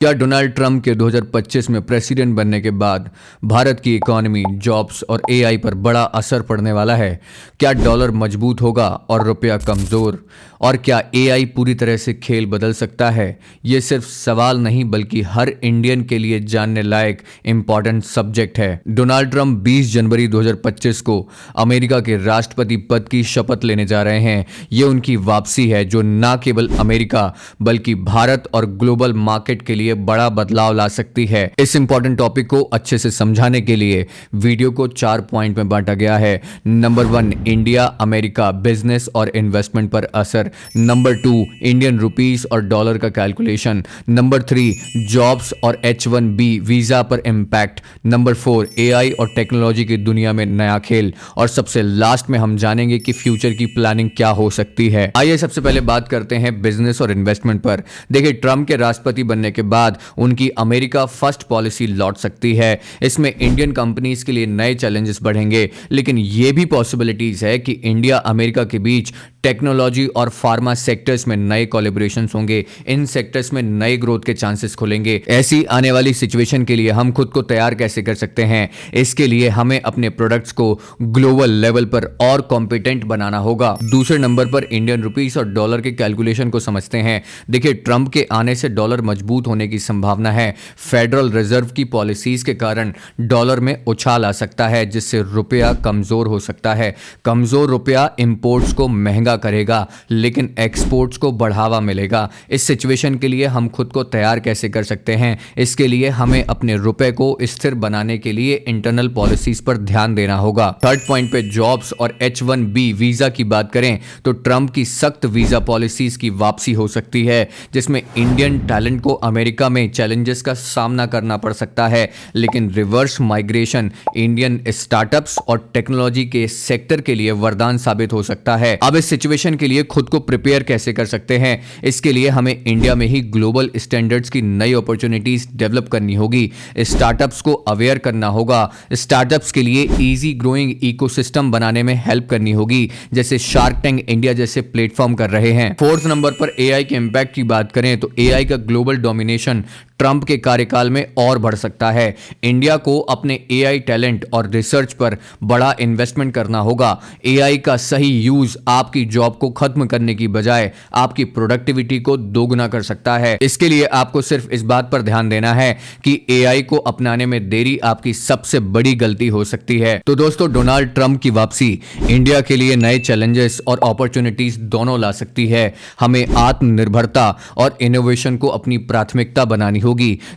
क्या Donald Trump के 2025 में प्रेसिडेंट बनने के बाद भारत की इकोनॉमी, जॉब्स और एआई पर बड़ा असर पड़ने वाला है? क्या डॉलर मजबूत होगा और रुपया कमजोर? और क्या एआई पूरी तरह से खेल बदल सकता है? ये सिर्फ सवाल नहीं बल्कि हर इंडियन के लिए जानने लायक इंपॉर्टेंट सब्जेक्ट है। डोनाल्ड ट्रंप 20 जनवरी 2025 को अमेरिका के राष्ट्रपति पद की शपथ लेने जा रहे हैं। ये उनकी वापसी है जो न केवल अमेरिका बल्कि भारत और ग्लोबल मार्केट के लिए बड़ा बदलाव ला सकती है। इस इंपॉर्टेंट टॉपिक को अच्छे से समझाने के लिए वीडियो को 4 पॉइंट में बांटा गया है। नंबर 1, इंडिया अमेरिका बिजनेस और इन्वेस्टमेंट पर असर। नंबर 2, इंडियन रुपीस और डॉलर का कैलकुलेशन। नंबर 3, जॉब्स और H1B वीजा पर इंपैक्ट। नंबर 4, एआई और टेक्नोलॉजी की दुनिया में नया खेल। और सबसे लास्ट में हम जानेंगे कि फ्यूचर की प्लानिंग क्या हो सकती है। आइए सबसे पहले बात करते हैं बिजनेस और इन्वेस्टमेंट पर। देखिए, ट्रंप के राष्ट्रपति बनने के बाद उनकी अमेरिका फर्स्ट पॉलिसी लौट सकती है। इसमें इंडियन कंपनीज के लिए नए चैलेंजेस बढ़ेंगे, लेकिन यह भी पॉसिबिलिटीज है कि इंडिया अमेरिका के बीच टेक्नोलॉजी और फार्मा सेक्टर्स में नए कोलैबोरेशंस होंगे। इन सेक्टर्स में नए ग्रोथ के चांसेस खुलेंगे। ऐसी आने वाली सिचुएशन के लिए हम खुद को तैयार कैसे कर सकते हैं? इसके लिए हमें अपने प्रोडक्ट्स को ग्लोबल लेवल पर और कॉम्पिटेंट बनाना होगा। दूसरे नंबर पर इंडियन रुपीस और डॉलर के कैलकुलेशन को समझते हैं। देखिए, ट्रंप के आने से डॉलर मजबूत होने की संभावना है। फेडरल रिजर्व की पॉलिसीज के कारण डॉलर में उछाल आ सकता है, जिससे रुपया कमजोर हो सकता है। कमजोर रुपया इंपोर्ट्स को महंगा करेगा, लेकिन एक्सपोर्ट्स को बढ़ावा मिलेगा। इस सिचुएशन के लिए हम खुद को तैयार कैसे कर सकते हैं? इसके लिए हमें अपने रुपए को स्थिर बनाने के लिए इंटरनल पॉलिसीज पर ध्यान देना होगा। थर्ड पॉइंट पे जॉब्स और H1B वीजा की बात करें तो ट्रंप की सख्त वीजा पॉलिसीज की वापसी हो सकती है, जिसमें इंडियन टैलेंट को अमेरिका में चैलेंजेस का सामना करना पड़ सकता है, लेकिन रिवर्स माइग्रेशन इंडियन स्टार्टअप्स और टेक्नोलॉजी के सेक्टर के लिए वरदान साबित हो सकता है। अब इस सिचुएशन के लिए खुद को प्रिपेयर कैसे कर सकते हैं? इसके लिए हमें इंडिया में ही ग्लोबल स्टैंडर्ड्स की नई अपॉर्चुनिटीज डेवलप करनी होगी। स्टार्टअप्स को अवेयर करना होगा। स्टार्टअप्स के लिए इजी ग्रोइंग इकोसिस्टम बनाने में हेल्प करनी होगी, जैसे शार्क टैंक इंडिया जैसे प्लेटफॉर्म कर रहे हैं। फोर्थ नंबर पर एआई के इंपैक्ट की बात करें तो एआई का ग्लोबल डोमिनेशन ट्रंप के कार्यकाल में और बढ़ सकता है। इंडिया को अपने एआई टैलेंट और रिसर्च पर बड़ा इन्वेस्टमेंट करना होगा। एआई का सही यूज आपकी जॉब को खत्म करने की बजाय आपकी प्रोडक्टिविटी को दोगुना कर सकता है। इसके लिए आपको सिर्फ इस बात पर ध्यान देना है कि एआई को अपनाने में देरी आपकी सबसे बड़ी गलती हो सकती है। तो दोस्तों, डोनाल्ड ट्रंप की वापसी इंडिया के लिए नए चैलेंजेस और अपॉर्चुनिटीज दोनों ला सकती है। हमें आत्मनिर्भरता और इनोवेशन को अपनी प्राथमिकता बनानी होगी।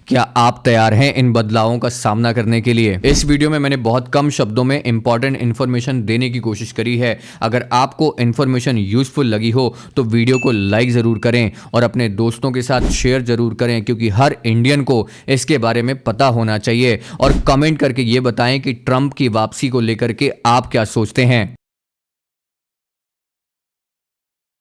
क्या आप तैयार हैं इन बदलावों का सामना करने के लिए? इस वीडियो में मैंने बहुत कम शब्दों में इंपॉर्टेंट इंफॉर्मेशन देने की कोशिश करी है। अगर आपको इंफॉर्मेशन यूजफुल लगी हो तो वीडियो को लाइक जरूर करें और अपने दोस्तों के साथ शेयर जरूर करें, क्योंकि हर इंडियन को इसके बारे में पता होना चाहिए। और कमेंट करके ये बताएं कि ट्रंप की वापसी को लेकर के आप क्या सोचते हैं।